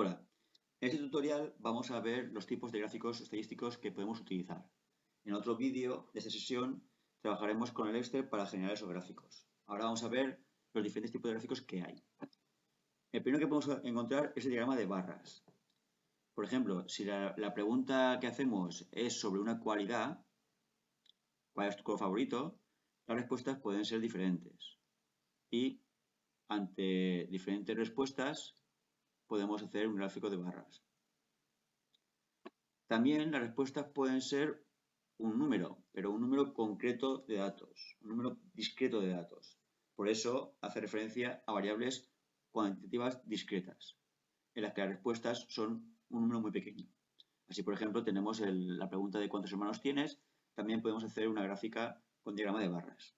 Hola, en este tutorial vamos a ver los tipos de gráficos estadísticos que podemos utilizar. En otro vídeo de esta sesión trabajaremos con el Excel para generar esos gráficos. Ahora vamos a ver los diferentes tipos de gráficos que hay. El primero que podemos encontrar es el diagrama de barras. Por ejemplo, si la pregunta que hacemos es sobre una cualidad, ¿cuál es tu color favorito?, las respuestas pueden ser diferentes. Y ante diferentes respuestas podemos hacer un gráfico de barras. También las respuestas pueden ser un número, pero un número concreto de datos, un número discreto de datos. Por eso hace referencia a variables cuantitativas discretas, en las que las respuestas son un número muy pequeño. Así, por ejemplo, tenemos la pregunta de cuántos hermanos tienes, también podemos hacer una gráfica con diagrama de barras.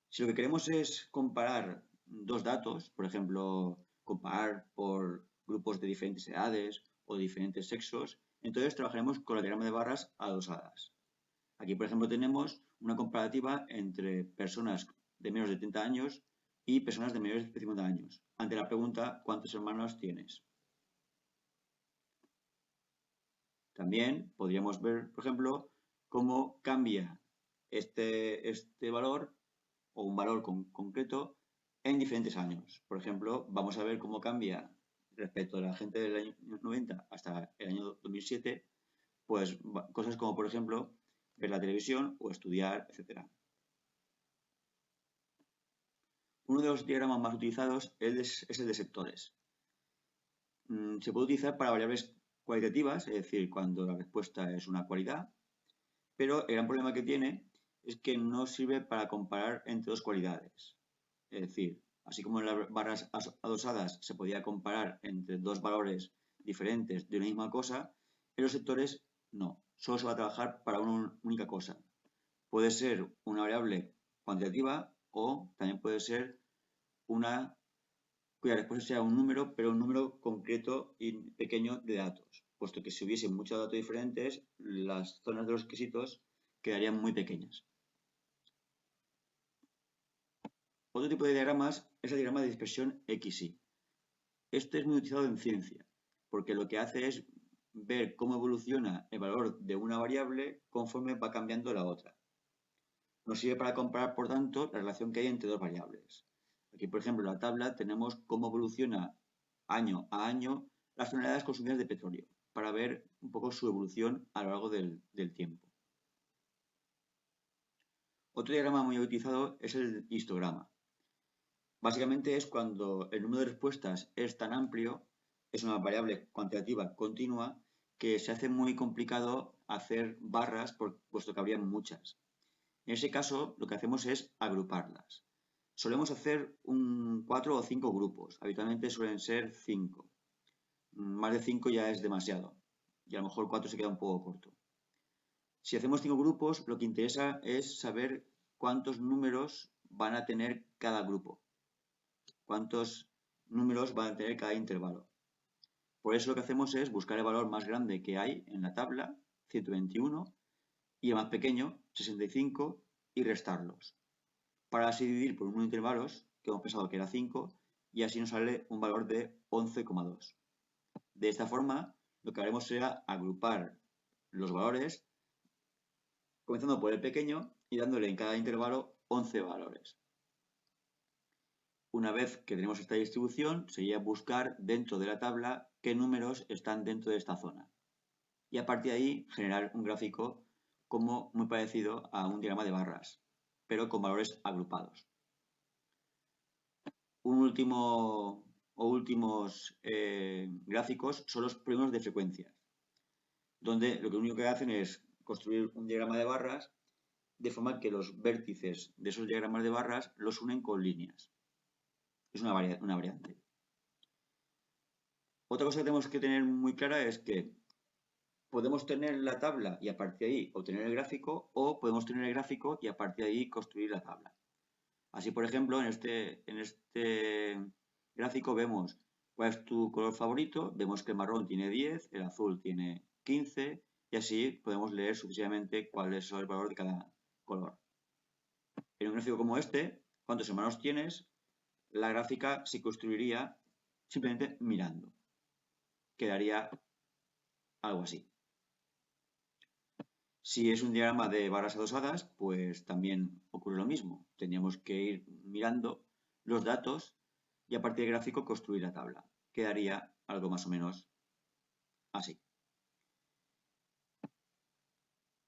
Si lo que queremos es comparar dos datos, por ejemplo, comparar por grupos de diferentes edades o de diferentes sexos, entonces trabajaremos con el diagrama de barras adosadas. Aquí, por ejemplo, tenemos una comparativa entre personas de menos de 30 años y personas de mayores de 50 años, ante la pregunta ¿cuántos hermanos tienes? También podríamos ver, por ejemplo, cómo cambia este valor o un valor concreto en diferentes años. Por ejemplo, vamos a ver cómo cambia respecto a la gente del año 90 hasta el año 2007, pues cosas como, por ejemplo, ver la televisión o estudiar, etc. Uno de los diagramas más utilizados es el de sectores. Se puede utilizar para variables cualitativas, es decir, cuando la respuesta es una cualidad, pero el gran problema que tiene es que no sirve para comparar entre dos cualidades. Es decir, así como en las barras adosadas se podía comparar entre dos valores diferentes de una misma cosa, en los sectores no, solo se va a trabajar para una única cosa. Puede ser una variable cuantitativa o también puede ser una cuya respuesta sea un número, pero un número concreto y pequeño de datos, puesto que si hubiese muchos datos diferentes, las zonas de los quesitos quedarían muy pequeñas. Otro tipo de diagramas es el diagrama de dispersión XY. Este es muy utilizado en ciencia, porque lo que hace es ver cómo evoluciona el valor de una variable conforme va cambiando la otra. Nos sirve para comparar, por tanto, la relación que hay entre dos variables. Aquí, por ejemplo, en la tabla tenemos cómo evoluciona año a año las toneladas consumidas de petróleo, para ver un poco su evolución a lo largo del tiempo. Otro diagrama muy utilizado es el histograma. Básicamente es cuando el número de respuestas es tan amplio, es una variable cuantitativa continua, que se hace muy complicado hacer barras, puesto que habría muchas. En ese caso, lo que hacemos es agruparlas. Solemos hacer 4 o 5 grupos, habitualmente suelen ser 5. Más de 5 ya es demasiado, y a lo mejor 4 se queda un poco corto. Si hacemos 5 grupos, lo que interesa es saber cuántos números van a tener cada grupo, cuántos números van a tener cada intervalo. Por eso lo que hacemos es buscar el valor más grande que hay en la tabla, 121, y el más pequeño, 65, y restarlos, para así dividir por un número de intervalos, que hemos pensado que era 5, y así nos sale un valor de 11,2. De esta forma, lo que haremos será agrupar los valores, comenzando por el pequeño y dándole en cada intervalo 11 valores. Una vez que tenemos esta distribución, sería buscar dentro de la tabla qué números están dentro de esta zona. Y a partir de ahí generar un gráfico como muy parecido a un diagrama de barras, pero con valores agrupados. Un últimos gráficos son los polígonos de frecuencias, donde lo único que hacen es construir un diagrama de barras de forma que los vértices de esos diagramas de barras los unen con líneas. Es una variante. Otra cosa que tenemos que tener muy clara es que podemos tener la tabla y a partir de ahí obtener el gráfico, o podemos tener el gráfico y a partir de ahí construir la tabla. Así, por ejemplo, en este gráfico vemos cuál es tu color favorito, vemos que el marrón tiene 10, el azul tiene 15 y así podemos leer sucesivamente cuál es el valor de cada color. En un gráfico como este, ¿cuántos hermanos tienes? La gráfica se construiría simplemente mirando. Quedaría algo así. Si es un diagrama de barras adosadas, pues también ocurre lo mismo. Tendríamos que ir mirando los datos y a partir del gráfico construir la tabla. Quedaría algo más o menos así.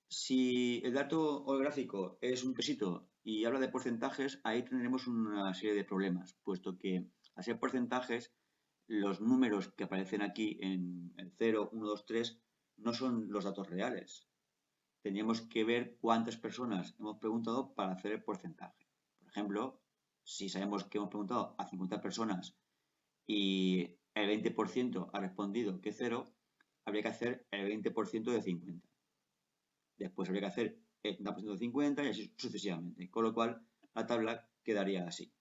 Si el dato o el gráfico es un quesito y habla de porcentajes, ahí tendremos una serie de problemas, puesto que al ser porcentajes, los números que aparecen aquí en el 0, 1, 2, 3 no son los datos reales. Tendríamos que ver cuántas personas hemos preguntado para hacer el porcentaje. Por ejemplo, si sabemos que hemos preguntado a 50 personas y el 20% ha respondido que 0, habría que hacer el 20% de 50. Después habría que hacer el 50% de 50 y así sucesivamente. Con lo cual, la tabla quedaría así.